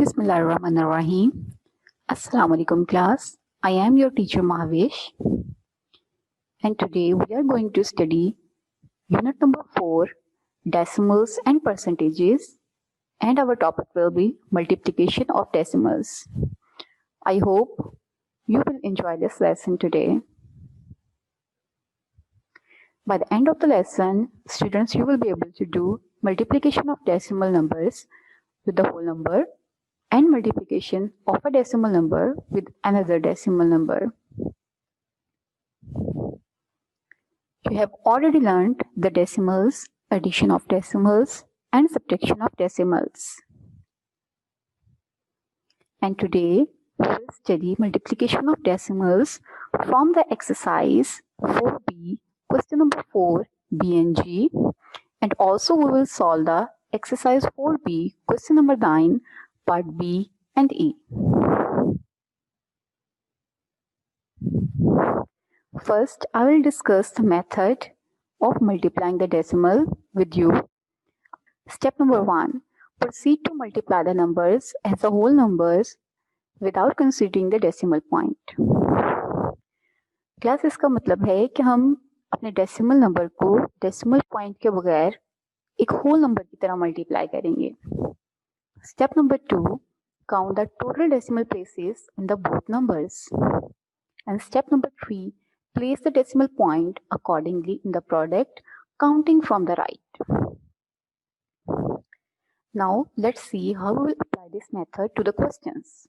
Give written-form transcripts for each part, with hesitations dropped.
Bismillahirrahmanirrahim. Assalamu alaikum class. I am your teacher Mahwish, and today we are going to study unit number 4, decimals and percentages, and our topic will be multiplication of decimals. I hope you will enjoy this lesson today. By the end of the lesson, students, you will be able to do multiplication of decimal numbers with the whole number and multiplication of a decimal number with another decimal number. You have already learned the decimals, addition of decimals, and subtraction of decimals. And today, we will study multiplication of decimals from the exercise 4B, question number 4, B and G. And also we will solve the exercise 4B, question number 9, part B and E. First, I will discuss the method of multiplying the decimal with you. Step number 1. Proceed to multiply the numbers as the whole numbers without considering the decimal point. Class इसका मतलब है कि हम अपने decimal number को decimal point के बगैर एक होल नंबर की तरह मल्टीप्लाई करेंगे. Step number 2. Count the total decimal places in the both numbers. And step number 3. Place the decimal point accordingly in the product, counting from the right. Now, let's see how we will apply this method to the questions.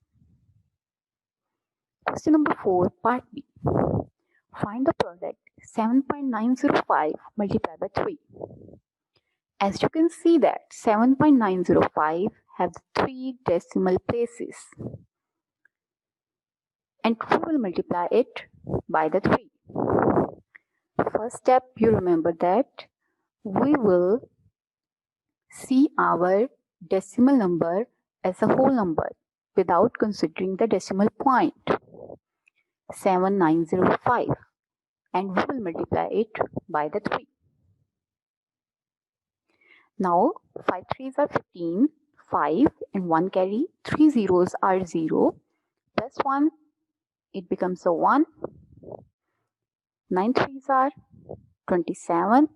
Question number 4, part B. Find the product 7.905 multiplied by 3. As you can see that 7.905 has 3 decimal places. And we will multiply it by the 3. First step, you remember that we will see our decimal number as a whole number without considering the decimal point 7905, and we will multiply it by the 3. Now 5 3s are 15, 5 and 1 carry, 3 zeros are 0, plus 1, it becomes a 1, 9 3s are 27,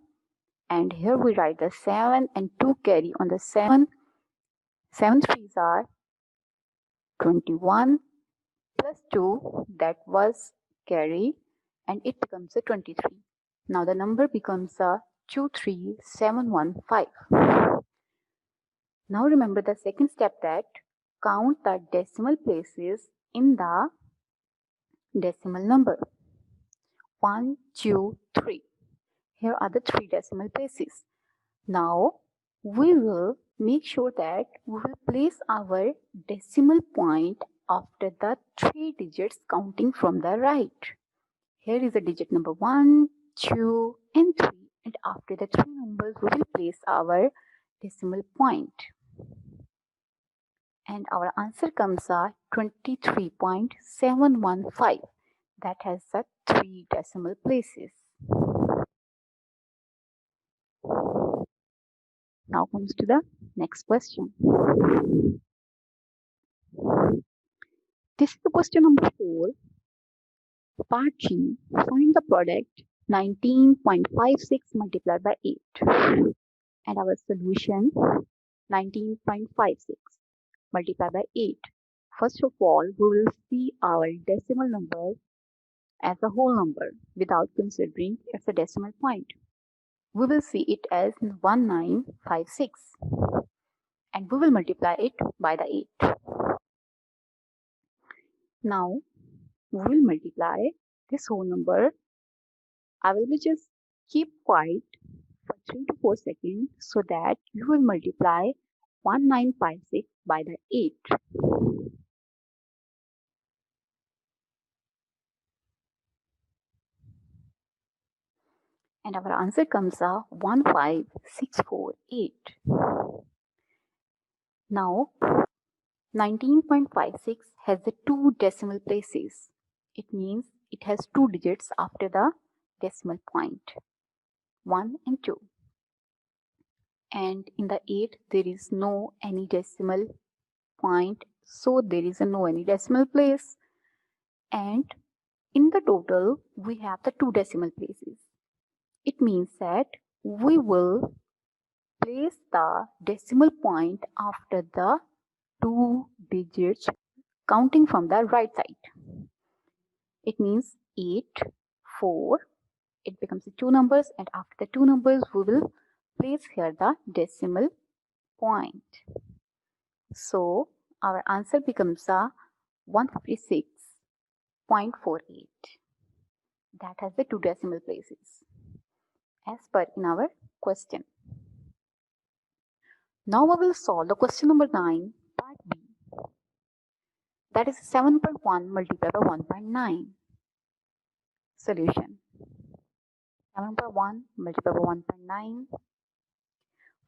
and here we write the 7 and 2 carry on the 7, 7 3s are 21, plus 2, that was carry, and it becomes a 23. Now the number becomes a 23715. Now remember the second step, that count the decimal places in the decimal number. 1, 2, 3. Here are the 3 decimal places. Now we will make sure that we will place our decimal point after the 3 digits counting from the right. Here is a digit number 1, 2 and 3, and after the 3 numbers we will place our decimal point. And our answer comes at 23.715. That has the 3 decimal places. Now comes to the next question. This is the question number 4, part G. Find the product 19.56 multiplied by 8. And our solution 19.56 multiplied by 8. First of all, we will see our decimal number as a whole number without considering its a decimal point. We will see it as 1956, and we will multiply it by the 8. Now we will multiply this whole number. I will just keep quiet for 3 to 4 seconds so that you will multiply 1956 by the 8. And our answer comes out 15648. Now 19.56 has the 2 decimal places. It means it has 2 digits after the decimal point, 1 and 2. And in the 8 there is no any decimal point, so there is no any decimal place, and in the total we have the 2 decimal places. It means that we will place the decimal point after the 2 digits counting from the right side. It means 8, 4, it becomes 2 numbers, and after the 2 numbers we will place here the decimal point. So our answer becomes a 156.48. That has the 2 decimal places as per in our question. Now we will solve the question number 9, part B. That is 7.1 multiplied by 1.9. Solution. 7.1 multiplied by 1.9.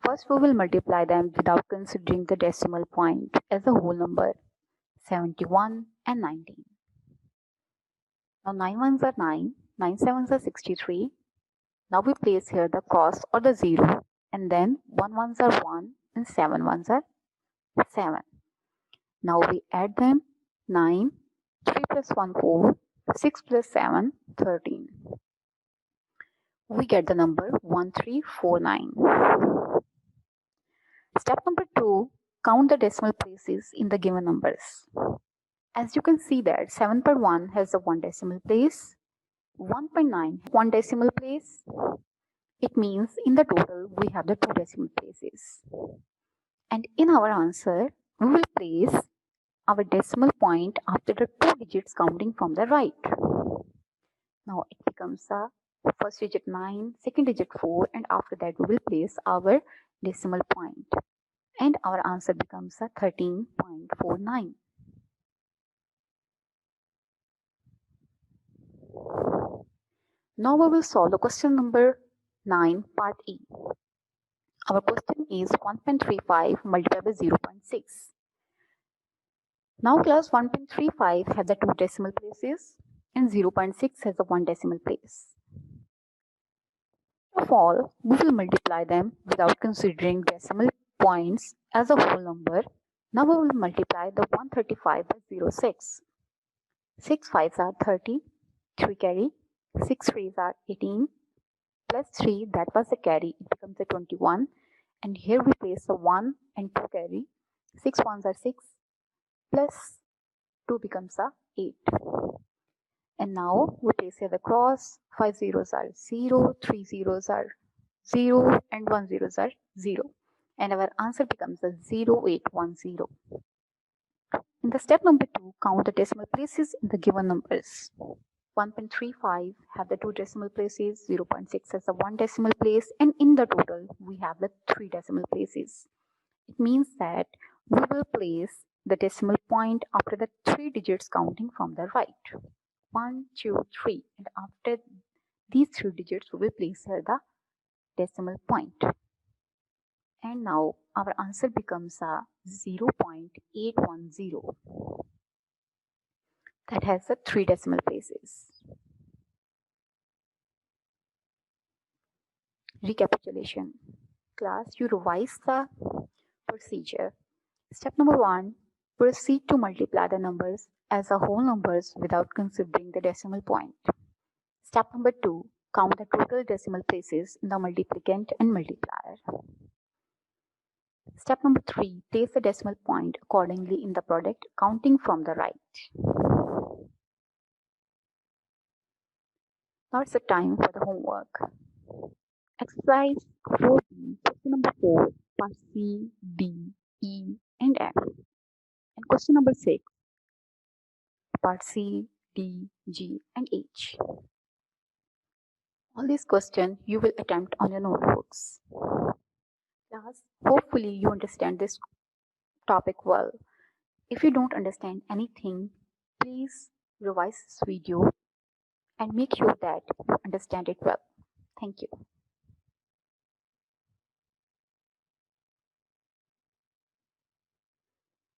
First we will multiply them without considering the decimal point as a whole number, 71 and 19. Now 9 ones are 9, 9 sevens are 63. Now we place here the cross or the 0, and then 1 ones are 1 and 7 ones are 7. Now we add them, 9, 3 plus 1 4, 6 plus 7 13. We get the number 1349. Step number 2, count the decimal places in the given numbers. As you can see that 7.1 has the 1 decimal place, 1.9 1 decimal place. It means in the total we have the 2 decimal places. And in our answer, we will place our decimal point after the 2 digits counting from the right. Now it becomes a first digit 9, second digit 4, and after that we will place our decimal point. And our answer becomes a 13.49. Now we will solve the question number 9, part E. Our question is 1.35 multiplied by 0.6. Now class 1.35 have the 2 decimal places and 0.6 has the 1 decimal place. First of all, we will multiply them without considering decimal points as a whole number. Now we will multiply the 135 by 0.6. 6 5s are 30, 3 carry, 6 3s are 18, plus 3, that was the carry, it becomes a 21, and here we place the 1 and 2 carry, 6 1s are 6, plus 2 becomes a 8. And now we place here the cross, 5 zeros are 0, 3 zeros are 0, and 1 zeros are 0. And our answer becomes a 0810. In the step number 2, count the decimal places in the given numbers. 1.35 have the 2 decimal places, 0.6 has the 1 decimal place, and in the total we have the 3 decimal places. It means that we will place the decimal point after the 3 digits counting from the right. 1, 2, 3, and after these 3 digits we will place here the decimal point. And now our answer becomes a 0.810. That has the 3 decimal places. Recapitulation. Class, you revise the procedure. Step number 1, proceed to multiply the numbers as a whole numbers without considering the decimal point. Step number 2, count the total decimal places in the multiplicand and multiplier. Step number 3, place the decimal point accordingly in the product, counting from the right. Now it's the time for the homework. Exercise 4B, question number 4, part C, D, E, and F. And question number 6, part C, D, G, and H. All these questions you will attempt on your notebooks. Class, hopefully you understand this topic well. If you don't understand anything, please revise this video and make sure that you understand it well. Thank you.